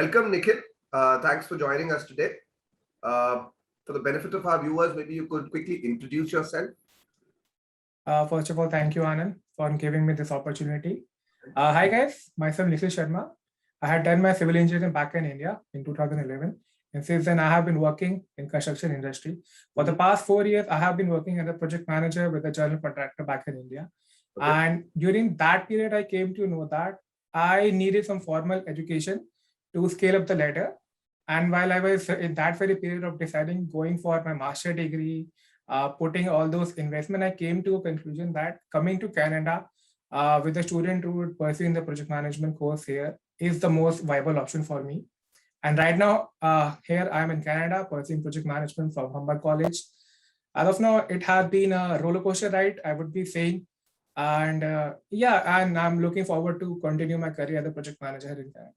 welcome, Nikhil. Thanks for joining us today. For the benefit of our viewers, maybe you could quickly introduce yourself. First of all, thank you, Anand, for giving me this opportunity. Hi guys, myself Nikhil Sharma. I had done my civil engineering back in India in 2011. And since then, I have been working in construction industry. For the past 4 years, I have been working as a project manager with a general contractor back in India. Okay. And during that period, I came to know that I needed some formal education to scale up the ladder. And while I was in that very period of deciding going for my master degree, putting all those investment, I came to a conclusion that coming to Canada with a student who would pursuing the project management course here is the most viable option for me. And right now, here I am in Canada pursuing project management from Humber College. As of now, it has been a roller coaster ride, I would be saying. And and I'm looking forward to continue my career as a project manager in Canada.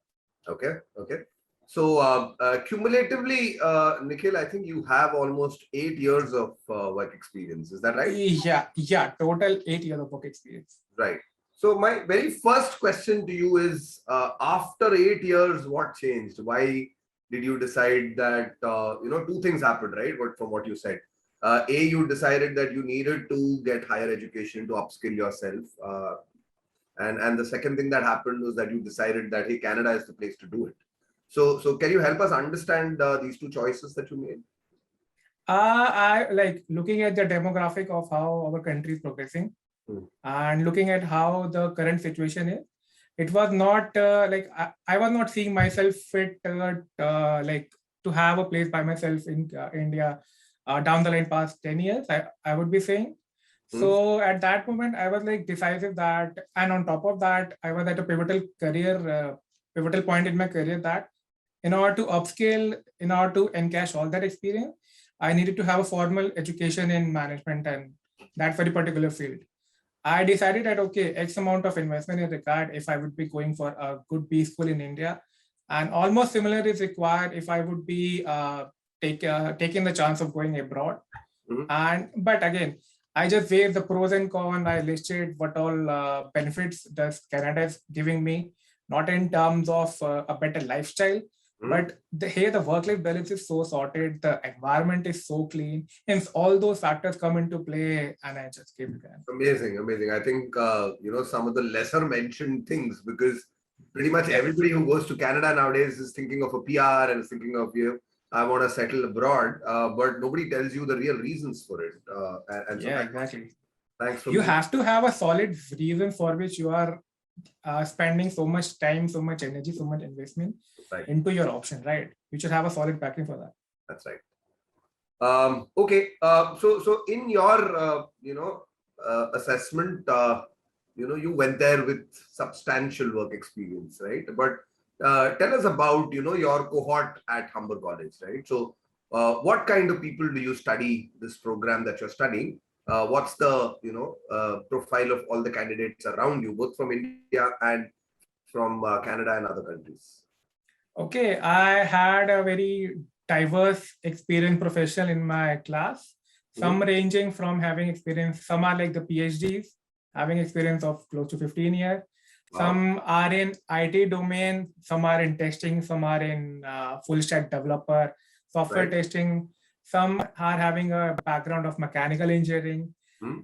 Okay. So cumulatively, Nikhil, I think you have almost 8 years of work experience. Is that right? Yeah. Total 8 years of work experience. Right. So my very first question to you is, after 8 years, what changed? Why did you decide that, two things happened, right? From what you said. You decided that you needed to get higher education to upskill yourself. And the second thing that happened was that you decided that, hey, Canada is the place to do it. So can you help us understand these two choices that you made? I like looking at the demographic of how our country is progressing. And looking at how the current situation is, it was not I was not seeing myself fit to have a place by myself in India down the line past 10 years, I would be saying. So at that moment, I was like decisive that, and on top of that, I was at a pivotal point in my career that in order to upscale, in order to encash all that experience, I needed to have a formal education in management and that very particular field. I decided that, okay, X amount of investment is required if I would be going for a good B school in India. And almost similar is required if I would be taking the chance of going abroad. But again, I just weighed the pros and cons. I listed what all benefits does Canada is giving me, not in terms of a better lifestyle, but here the work-life balance is so sorted, the environment is so clean, and all those factors come into play, and I just came to Canada. Amazing. I think some of the lesser mentioned things, because pretty much everybody who goes to Canada nowadays is thinking of a PR and is thinking of, I want to settle abroad, but nobody tells you the real reasons for it. Exactly. Thanks for you have to have a solid reason for which you are spending so much time, so much energy, so much investment into your option, right? You should have a solid backing for that. That's right. Okay. So in your assessment, you went there with substantial work experience, right? But tell us about your cohort at Humber College, right? So what kind of people do you study this program that you're studying? What's the profile of all the candidates around you, both from India and from Canada and other countries? Okay, I had a very diverse experienced professional in my class. Some ranging from having experience, some are like the PhDs, having experience of close to 15 years. Wow. Some are in IT domain, some are in testing, some are in full stack developer, software testing. Some are having a background of mechanical engineering.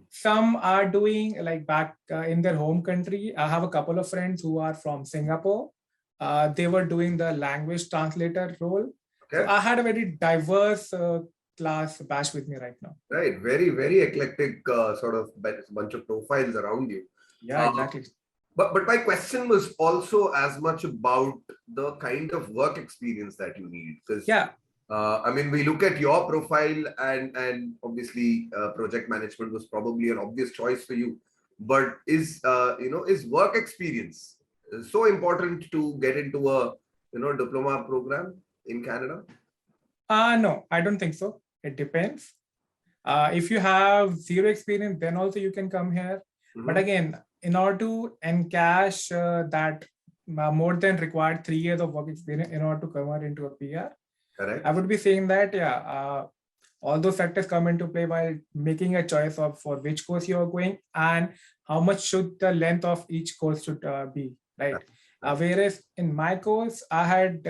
Some are doing like back in their home country. I have a couple of friends who are from Singapore. They were doing the language translator role. Okay. So I had a very diverse class batch with me right now. Right. Very, very eclectic sort of bunch of profiles around you. Yeah, exactly. But my question was also as much about the kind of work experience that you need. Because we look at your profile and obviously project management was probably an obvious choice for you. But is work experience so important to get into a diploma program in Canada? No, I don't think so. It depends. If you have zero experience, then also you can come here. But again, in order to encash that more than required 3 years of work experience in order to convert into a PR, correct, I would be saying that all those factors come into play while making a choice for which course you are going and how much should the length of each course should be, right? Whereas in my course, I had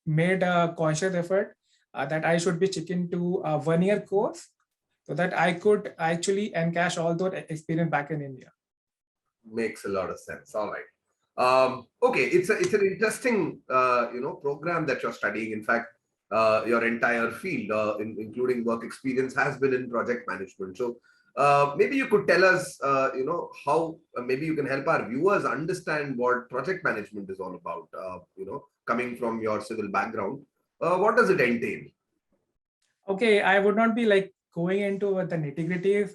made a conscious effort that I should be sticking to a 1-year course so that I could actually encash all that experience back in India. Makes a lot of sense. All right. Okay, it's an interesting program that you're studying. In fact, your entire field, including work experience, has been in project management. So maybe you could tell us, how maybe you can help our viewers understand what project management is all about. Coming from your civil background, what does it entail? Okay, I would not be like going into the nitty-gritties.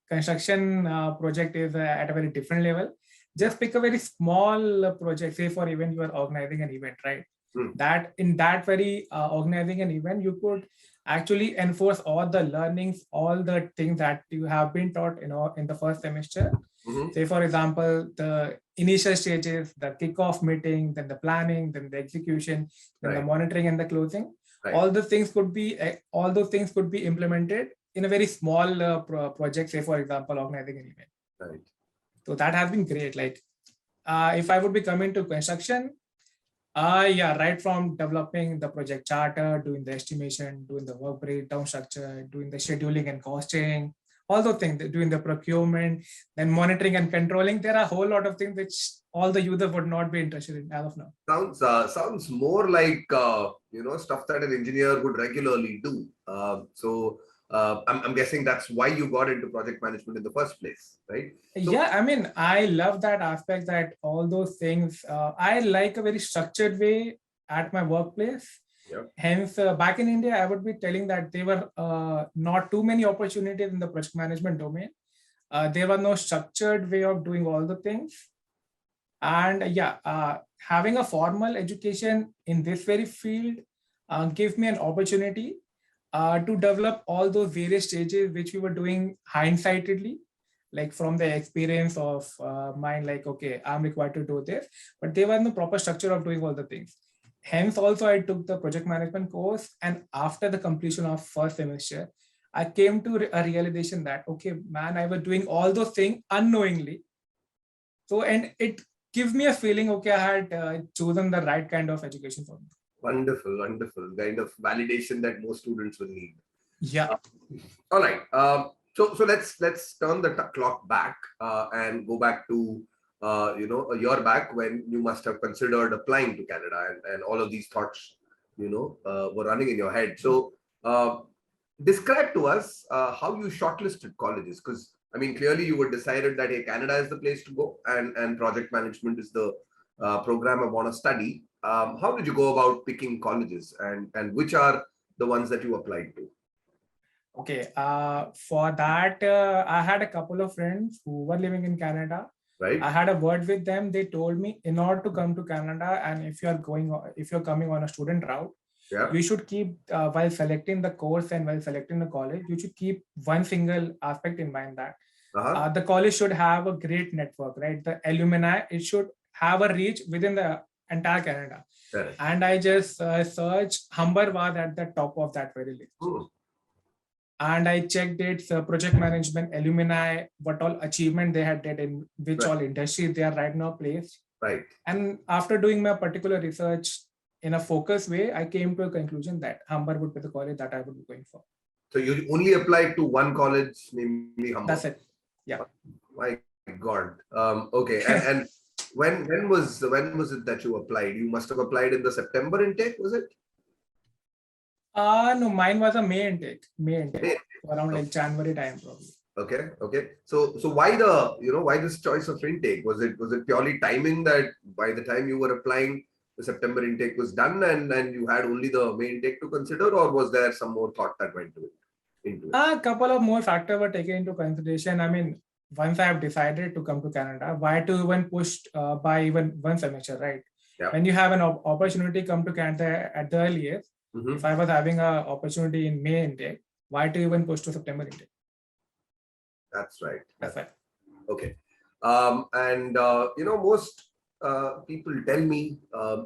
Construction project is at a very different level. Just pick a very small project, say for even you are organizing an event, right? That in that very organizing an event, you could actually enforce all the learnings, all the things that you have been taught, in the first semester. Say for example, the initial stages, the kickoff meeting, then the planning, then the execution, then the monitoring and the closing. All those things could be implemented in a very small project, say for example organizing an event. So that has been great. Like if I would be coming to construction, right from developing the project charter, doing the estimation, doing the work breakdown structure, doing the scheduling and costing, all those things, doing the procurement, then monitoring and controlling. There are a whole lot of things which all the users would not be interested in as of now. Sounds more like stuff that an engineer would regularly do. I'm guessing that's why you got into project management in the first place, right? Yeah, I mean, I love that aspect, that all those things. I like a very structured way at my workplace. Hence, back in India, I would be telling that there were not too many opportunities in the project management domain. There was no structured way of doing all the things. And having a formal education in this very field gave me an opportunity to develop all those various stages which we were doing hindsightedly, like from the experience of mine, like, okay, I'm required to do this, but there was no proper structure of doing all the things. Hence, also I took the project management course, and after the completion of first semester, I came to a realization that, okay, man, I was doing all those things unknowingly. So, and it gives me a feeling, okay, I had chosen the right kind of education for me. Wonderful, wonderful. Kind of validation that most students will need. Yeah. All right. So let's turn the clock back and go back to a year back when you must have considered applying to Canada, and all of these thoughts were running in your head. So describe to us how you shortlisted colleges, because I mean clearly you were decided that, hey, Canada is the place to go, and project management is the program I want to study. How did you go about picking colleges, and which are the ones that you applied to? Okay, for that, I had a couple of friends who were living in Canada. Right. I had a word with them. They told me, in order to come to Canada, and if you're coming on a student route, you should keep, while selecting the course and while selecting the college, you should keep one single aspect in mind, that the college should have a great network, right? The alumni, it should have a reach within the entire Canada. And I just searched, Humber was at the top of that very list. And I checked its project management alumni, what all achievement they had did, in which all industries they are right now placed. Right. And after doing my particular research in a focused way, I came to a conclusion that Humber would be the college that I would be going for. So you only applied to one college, namely Humber. That's it. Yeah. My God. Okay. And when was it that you applied? You must have applied in the September intake, was it? No, mine was a May intake. Around like January time probably. Okay. So why why this choice of intake? Was it purely timing that by the time you were applying, the September intake was done and you had only the May intake to consider, or was there some more thought that went into it? A couple of more factors were taken into consideration. I mean, once I have decided to come to Canada, why to even push by even one semester, right? When you have an opportunity come to Canada at the earliest, if I was having an opportunity in May intake, why to even push to September intake? That's right. That's right. Okay. Most people tell me,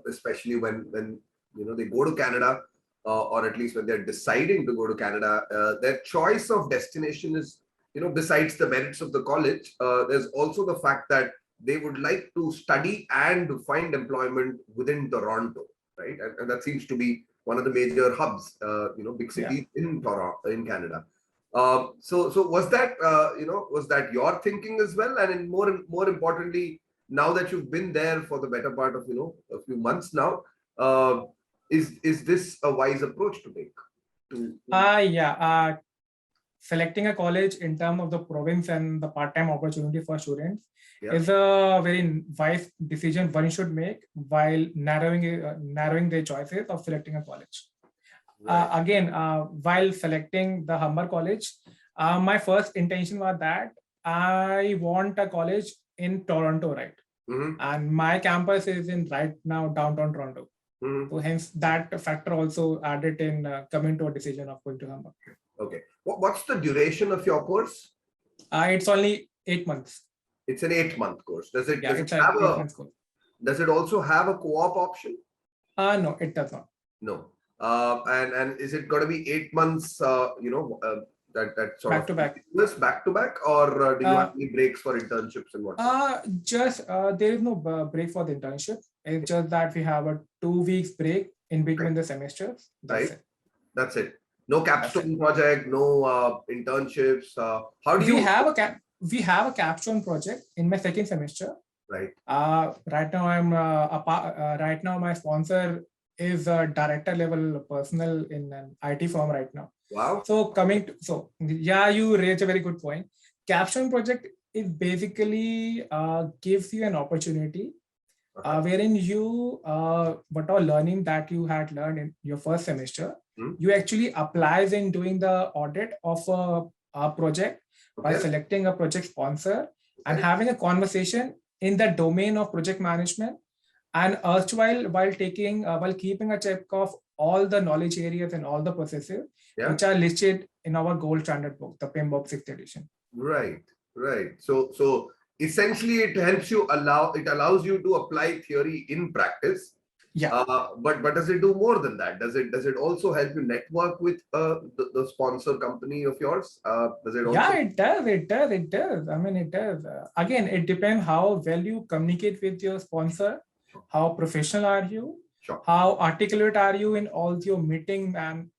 especially when they go to Canada, or at least when they're deciding to go to Canada, their choice of destination is, besides the merits of the college, there's also the fact that they would like to study and find employment within Toronto, right? And that seems to be one of the major hubs, big cities in Toronto, in Canada. So was that was that your thinking as well? And in more importantly, now that you've been there for the better part of a few months now, is this a wise approach to take? Selecting a college in terms of the province and the part-time opportunity for students is a very wise decision one should make while narrowing their choices of selecting a college. Again, while selecting the Humber College, my first intention was that I want a college in Toronto, right? And my campus is in right now downtown Toronto. So hence that factor also added in coming to a decision of going to Humber. Okay. What's the duration of your course? It's only 8 months. It's an 8-month course. Does it also have a co-op option? No, it does not. No. And is it going to be 8 months? That sort back of back to back, or do you have any breaks for internships and what? There is no break for the internship. It's just that we have a 2 weeks break in between the semesters. That's it. No Capstone Project, no internships. How do you? We have a Capstone Project in my second semester. Right. Right now right now my sponsor is a director level personnel in an IT firm right now. Wow. So you raised a very good point. Capstone Project is basically gives you an opportunity wherein you whatever learning that you had learned in your first semester, you actually applies in doing the audit of a project by selecting a project sponsor and having a conversation in the domain of project management, and while keeping a check of all the knowledge areas and all the processes which are listed in our gold standard book, the PMBOK 6th edition. Right. So essentially it allows you to apply theory in practice. But does it do more than that? Does it also help you network with the sponsor company of yours? Does it also? It does. I mean, it does. Again, it depends how well you communicate with your sponsor, how professional are you, how articulate are you in all your meeting and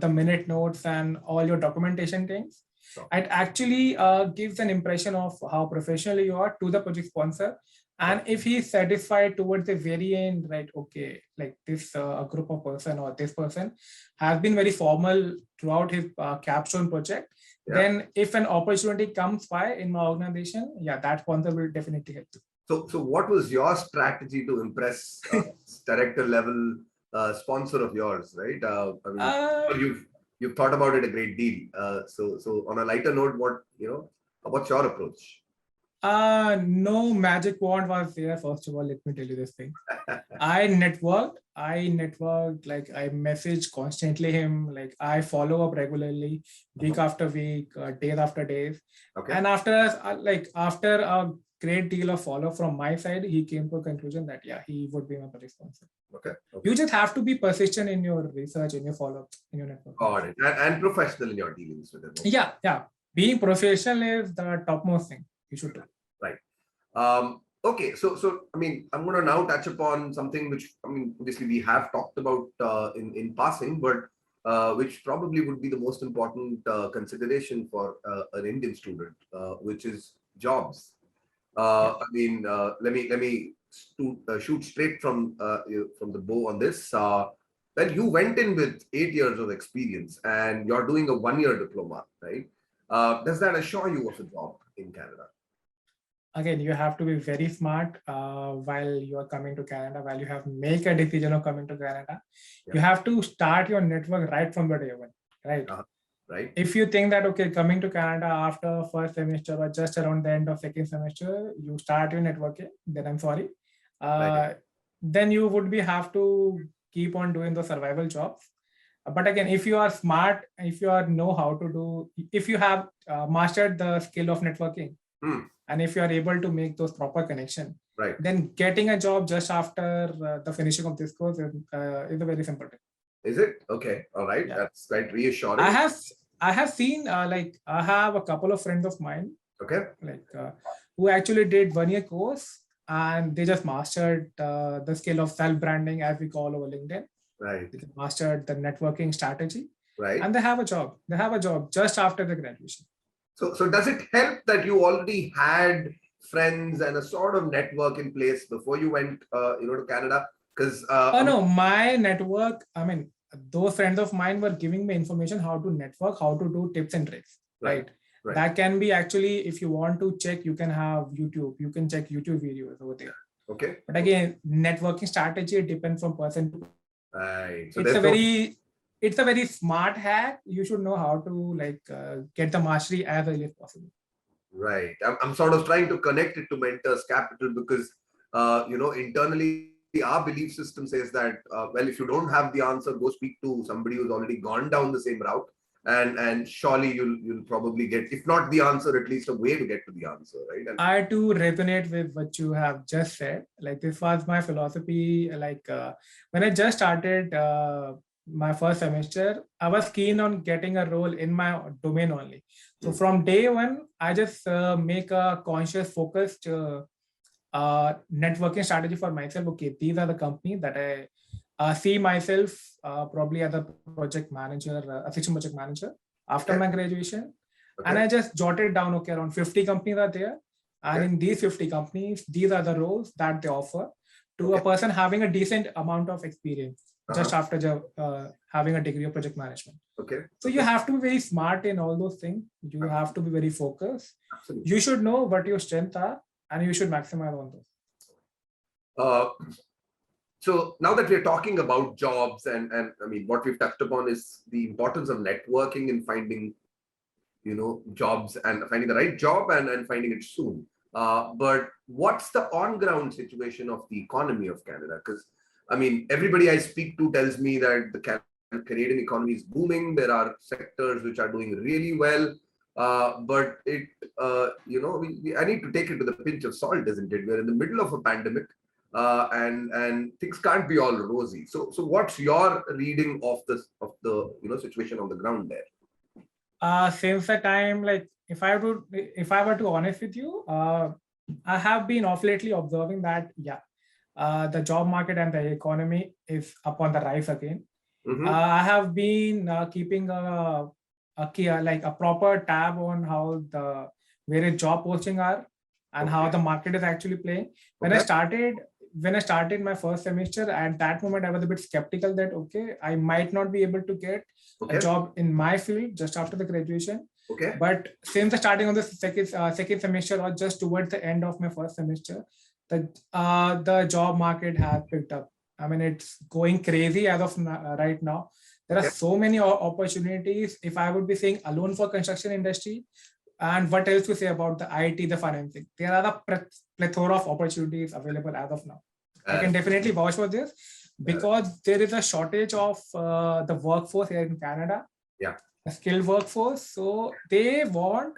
the minute notes and all your documentation things. It actually gives an impression of how professional you are to the project sponsor. And if he's satisfied towards the very end, right, okay, like this a group of person or this person has been very formal throughout his Capstone project, then if an opportunity comes by in my organization, that sponsor will definitely help you. So what was your strategy to impress director level sponsor of yours, right? You've thought about it a great deal. So on a lighter note, what's your approach? No magic wand was there. First of all, let me tell you this thing. I networked, like I message constantly him, like I follow up regularly, week after week, days after days. And after a great deal of follow from my side, he came to a conclusion that he would be my project sponsor. Okay. You just have to be persistent in your research, in your follow-up, in your network. Got it. And professional in your dealings with it. Yeah. Being professional is the topmost thing you should do. Right. Okay. So I mean, I'm going to now touch upon something which, obviously we have talked about in passing, but which probably would be the most important consideration for an Indian student, which is jobs. Let me shoot straight from the bow on this. Well, you went in with 8 years of experience and you're doing a 1-year diploma, right? Does that assure you of a job in Canada? Again, you have to be very smart while you are coming to Canada, while you have make a decision of coming to Canada. You have to start your network right from the day one, right? Right. If you think that, okay, coming to Canada after first semester or just around the end of second semester, you start your networking, then I'm sorry. Then you would have to keep on doing the survival jobs. But again, if you are smart, if you know how to do, if you have mastered the skill of networking, and if you are able to make those proper connections, then getting a job just after the finishing of this course is a very simple thing. Is it? Okay. All right. That's quite reassuring. I have seen I have a couple of friends of mine. Okay. Like who actually did 1 year course and they just mastered the skill of self-branding, as we call over LinkedIn. Right. They mastered the networking strategy. Right. And they have a job. They have a job just after the graduation. So does it help that you already had friends and a sort of network in place before you went, to Canada? Because no, my network, I mean, those friends of mine were giving me information how to network, how to do tips and tricks, right? That can be actually, if you want to check, you can have YouTube. You can check YouTube videos over there. Okay. But again, networking strategy depends from person to person. Right. So it's a very smart hack. You should know how to get the mastery as early as possible. Right. I'm sort of trying to connect it to Mentors Capital because, internally our belief system says that, well, if you don't have the answer, go speak to somebody who's already gone down the same route. And surely you'll probably get, if not the answer, at least a way to get to the answer, right? And I too resonate with what you have just said. Like, this was my philosophy. When I just started my first semester, I was keen on getting a role in my domain only. So from day one, I just make a conscious, focused networking strategy for myself. Okay, these are the companies that I see myself probably as a project manager, assistant project manager after my graduation. Okay. And I just jotted down, okay, around 50 companies are there. And in these 50 companies, these are the roles that they offer to a person having a decent amount of experience just after having a degree of project management. Okay. So you have to be very smart in all those things. You have to be very focused. Absolutely. You should know what your strengths are and you should maximize on those. So now that we're talking about jobs and I mean, what we've touched upon is the importance of networking in finding, jobs and finding the right job and finding it soon. But what's the on-ground situation of the economy of Canada? Because, I mean, everybody I speak to tells me that the Canadian economy is booming. There are sectors which are doing really well. But it, I need to take it with a pinch of salt, isn't it? We're in the middle of a pandemic. And things can't be all rosy. So what's your reading of the situation on the ground there? Since the time, like, if I were to honest with you, I have been off lately observing that the job market and the economy is upon the rise again. I have been keeping a proper tab on how the various job postings are and how the market is actually playing. When I started my first semester, at that moment I was a bit skeptical that I might not be able to get a job in my field just after the graduation. But since the starting of the second semester or just towards the end of my first semester, the job market has picked up. I mean, it's going crazy as of right now. There are so many opportunities. If I would be saying alone for construction industry, and what else to say about the IT, the financing, there are a plethora of opportunities available as of now. I can definitely vouch for this because there is a shortage of the workforce here in Canada. A skilled workforce. So they want,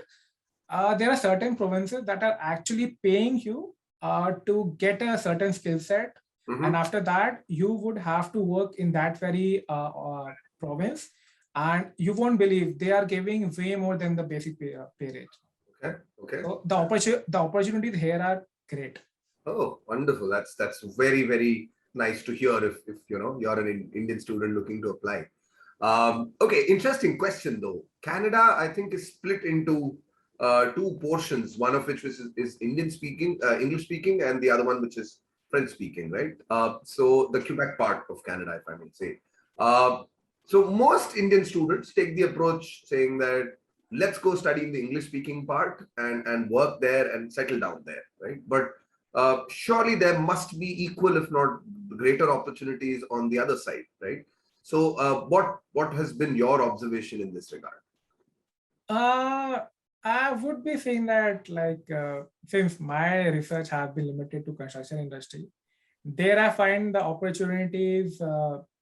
there are certain provinces that are actually paying you to get a certain skill set. And after that, you would have to work in that very province. And you won't believe they are giving way more than the basic pay rate. Okay. So the opportunities here are great. Oh, wonderful. That's very, very nice to hear if you're an Indian student looking to apply. Okay, interesting question though. Canada, I think, is split into two portions, one of which is English speaking, and the other one which is French speaking, right? So the Quebec part of Canada, if I may say. So most Indian students take the approach saying that let's go study in the English speaking part and work there and settle down there, right? But surely there must be equal, if not greater, opportunities on the other side, right? So what has been your observation in this regard? I would be saying that, since my research has been limited to construction industry, there I find the opportunities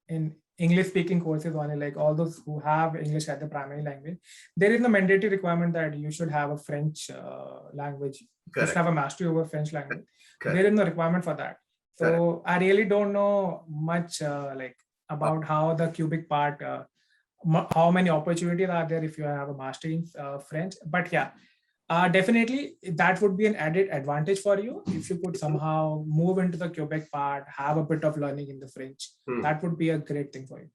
in English speaking courses only, like all those who have English as the primary language. There is no mandatory requirement that you should have a French language. You should have a mastery over French language. There is no requirement for that. So I really don't know much about how the Quebec part, how many opportunities are there if you have a mastery in French. But Definitely, that would be an added advantage for you if you could somehow move into the Quebec part, have a bit of learning in the French. That would be a great thing for you.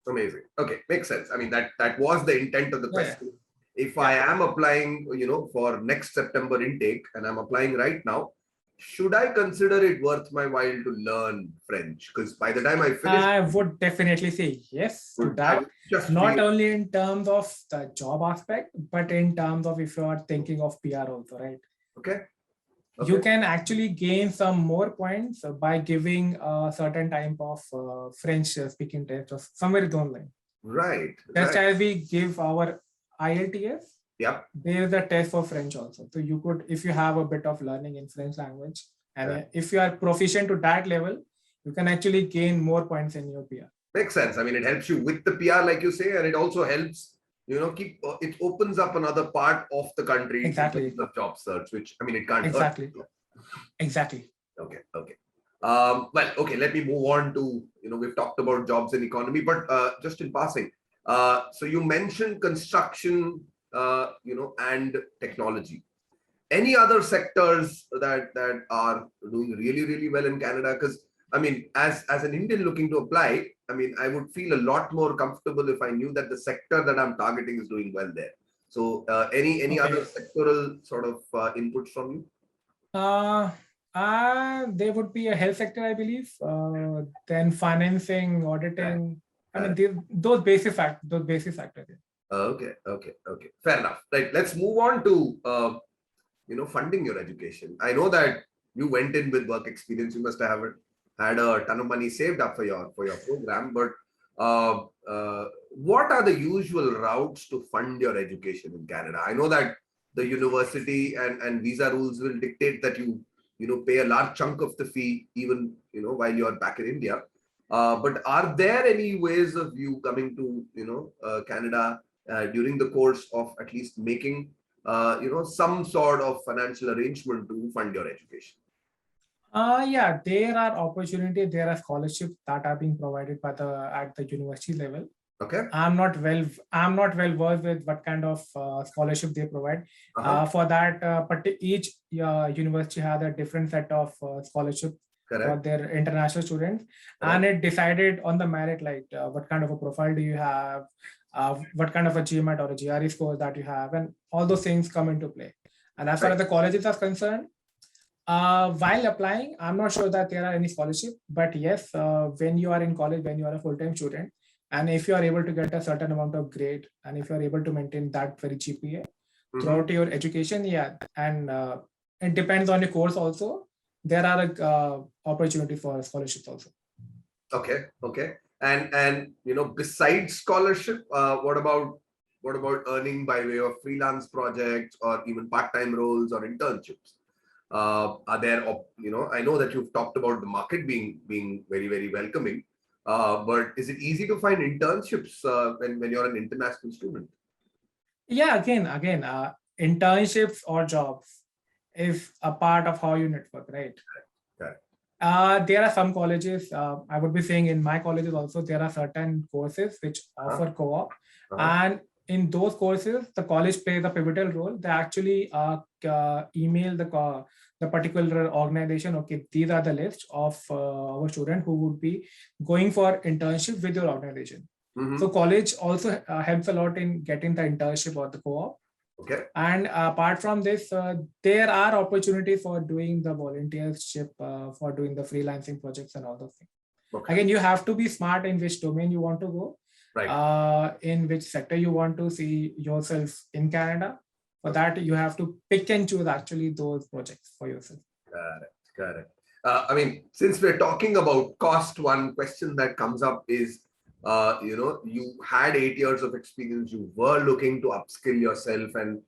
Amazing. Okay, makes sense. I mean, that was the intent of the question. If I am applying, for next September intake, and I'm applying right now, should I consider it worth my while to learn French? Because by the time I finish, I would definitely say yes to that. Not only in terms of the job aspect, but in terms of if you are thinking of PR also, right? Okay. You can actually gain some more points by giving a certain type of French speaking test or somewhere down the line. Right. Just as we give our IELTS, there is a test for French also. So you could, if you have a bit of learning in French language, and if you are proficient to that level, you can actually gain more points in your PR. Makes sense. I mean, it helps you with the PR, like you say, and it also helps, it opens up another part of the country Exactly. of job search, which, I mean, it can't exactly. hurt. Exactly. Okay. Well, okay, let me move on to, we've talked about jobs and economy, but just in passing, so you mentioned construction, and technology. Any other sectors that are doing really, really well in Canada? Because I mean, as an Indian looking to apply, I mean, I would feel a lot more comfortable if I knew that the sector that I'm targeting is doing well there. So, any other sectoral sort of inputs from you? There would be a health sector, I believe. Then financing, auditing. I mean, those basic factors. Okay. Fair enough. Right. Let's move on to funding your education. I know that you went in with work experience. You must have had a ton of money saved up for your program. But what are the usual routes to fund your education in Canada? I know that the university and visa rules will dictate that you pay a large chunk of the fee even while you're back in India. But are there any ways of you coming to Canada during the course of at least making some sort of financial arrangement to fund your education? Yeah, there are opportunities. There are scholarships that are being provided by at the university level. Okay. I'm not well versed with what kind of scholarship they provide. For that, but each university has a different set of scholarship for their international students, and it decided on the merit, like what kind of a profile do you have, what kind of a GMAT or a GRE score that you have, and all those things come into play. And as far as the colleges are concerned, while applying, I'm not sure that there are any scholarship, but yes, when you are in college, when you are a full-time student, and if you are able to get a certain amount of grade, and if you are able to maintain that very GPA throughout your education, and it depends on your course also. There are opportunity for scholarships also. Okay. And besides scholarship, what about earning by way of freelance projects or even part-time roles or internships? Are there, I know that you've talked about the market being very, very welcoming, but is it easy to find internships when you're an international student? Yeah, again, internships or jobs is a part of how you network, right? There are some colleges, I would be saying in my colleges also, there are certain courses which offer co-op. And in those courses, the college plays a pivotal role. They actually email the particular organization, okay, these are the list of our students who would be going for internship with your organization. So college also helps a lot in getting the internship or the co-op. Okay. And apart from this, there are opportunities for doing the volunteership, for doing the freelancing projects and all those things. Again, you have to be smart in which domain you want to go, in which sector you want to see yourself in Canada. For that, you have to pick and choose actually those projects for yourself. Correct. I mean, since we're talking about cost, one question that comes up is, you had 8 years of experience, you were looking to upskill yourself and,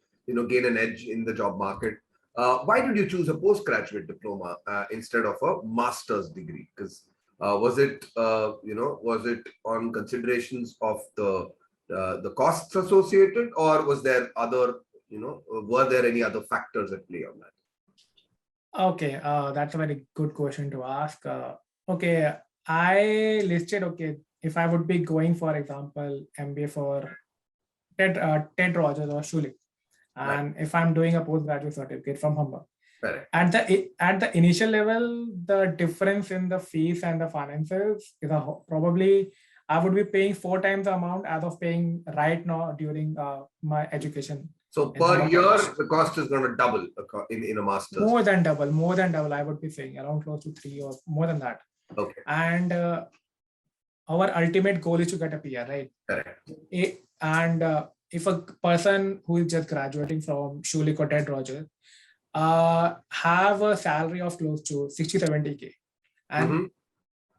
gain an edge in the job market. Why did you choose a postgraduate diploma instead of a master's degree? Because was it on considerations of the costs associated, or was there other, were there any other factors at play on that? Okay, that's a very good question to ask. Okay, I listed, if I would be going, for example, MBA for Ted Rogers or Schulich, and if I'm doing a postgraduate certificate from Humber. Correct. At the initial level, the difference in the fees and the finances is probably I would be paying 4 times the amount as of paying right now during my education. So per year, the cost is going to double in a master's. More than double. I would be saying around close to 3 or more than that. Okay. And our ultimate goal is to get a PR, right? Correct. And if a person who is just graduating from Schulich or Ted Rogers have a salary of close to 60-70K, and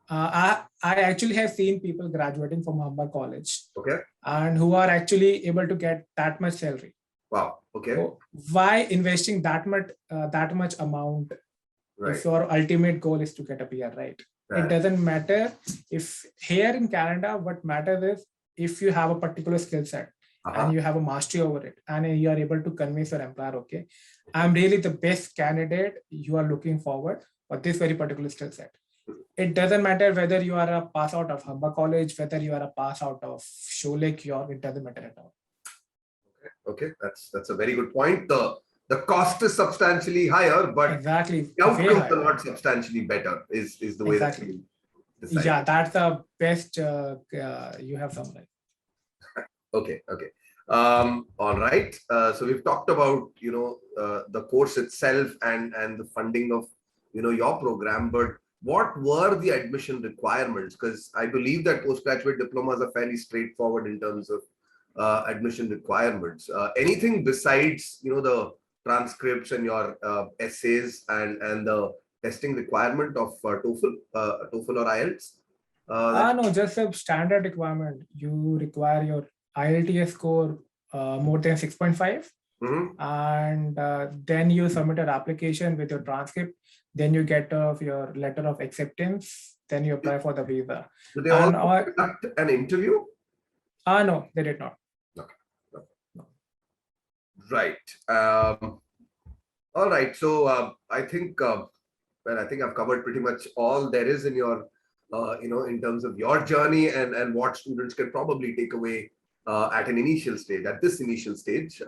I actually have seen people graduating from Humber College, okay, and who are actually able to get that much salary. Wow. Okay. So why investing that much amount? Right. If your ultimate goal is to get a PR, right? It doesn't matter if here in Canada, what matters is if you have a particular skill set and you have a mastery over it, and you are able to convince your employer, okay, I'm really the best candidate you are looking forward for this very particular skill set. It doesn't matter whether you are a pass out of Humber College, whether you are a pass out of Schulich, it doesn't matter at all. Okay, that's a very good point. The cost is substantially higher, but exactly the outcomes are not substantially better. Is the way exactly. that you decide. Yeah, that's the best you have summarized. Okay. All right. So we've talked about the course itself and the funding of your program, but what were the admission requirements? Because I believe that postgraduate diplomas are fairly straightforward in terms of admission requirements. Anything besides the transcripts and your essays and the testing requirement of TOEFL or IELTS? No, just a standard requirement. You require your IELTS score more than 6.5, and then you submit an application with your transcript. Then you get your letter of acceptance. Then you apply for the visa. Do they all conduct an interview? No, they did not. No. Right. All right. So I think I've covered pretty much all there is in your in terms of your journey and what students can probably take away at this initial stage.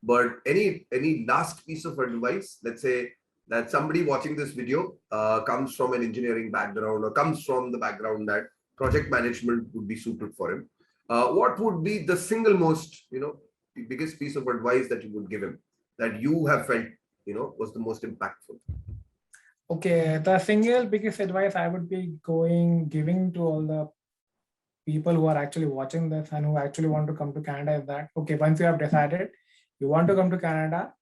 But any last piece of advice? Let's say that somebody watching this video comes from an engineering background or comes from the background that project management would be suited for him. What would be the single most, the biggest piece of advice that you would give him that you have felt, was the most impactful? Okay, the single biggest advice I would be giving to all the people who are actually watching this and who actually want to come to Canada is that, okay, once you have decided you want to come to Canada,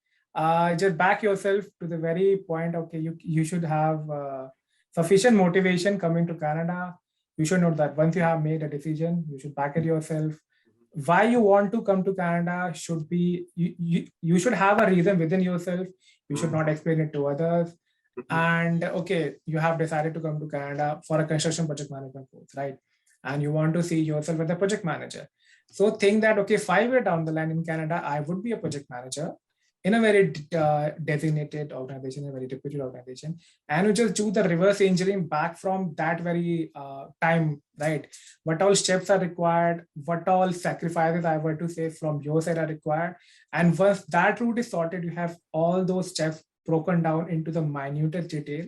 just back yourself to the very point, okay, you should have sufficient motivation coming to Canada. You should know that once you have made a decision, you should back it yourself. Why you want to come to Canada should be, you should have a reason within yourself. You should not explain it to others. And okay, you have decided to come to Canada for a construction project management course, right? And you want to see yourself as a project manager. So think that, okay, 5 years down the line in Canada, I would be a project manager in a very designated organization, a very reputed organization, and you just do the reverse engineering back from that very time, right? What all steps are required, what all sacrifices I were to say from your side are required. And once that route is sorted, you have all those steps broken down into the minute detail,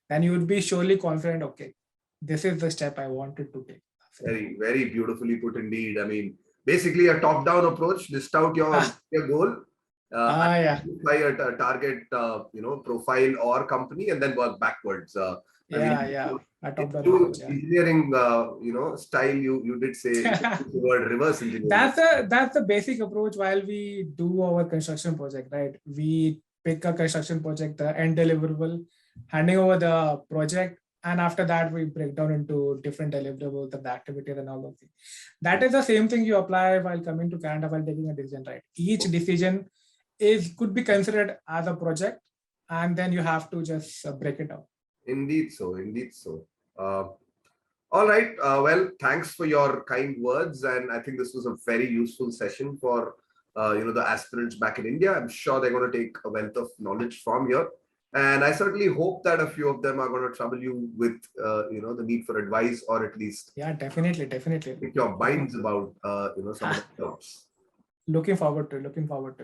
then you would be surely confident, okay, this is the step I wanted to take. Very, very beautifully put indeed. I mean, basically a top-down approach, list out your goal, by a target, profile or company, and then work backwards. Engineering, style. You did say the word reverse engineering. That's the basic approach while we do our construction project, right? We pick a construction project, the end deliverable, handing over the project, and after that we break down into different deliverables, the activities and all those things. That is the same thing you apply while coming to Canada while taking a decision, right? Each decision could be considered as a project, and then you have to just break it down. Indeed so. All right. Well, thanks for your kind words, and I think this was a very useful session for the aspirants back in India. I'm sure they're going to take a wealth of knowledge from here, and I certainly hope that a few of them are going to trouble you with the need for advice, or at least definitely pick your minds about some of the jobs. Looking forward to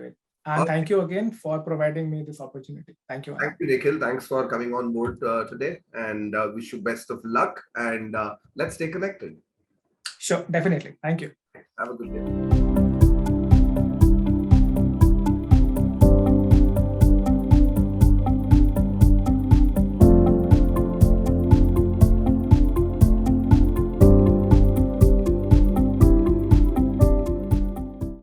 it. And thank you again for providing me this opportunity. Thank you. Thank you, Nikhil. Thanks for coming on board today, and wish you best of luck. And let's stay connected. Sure, definitely. Thank you. Have a good day.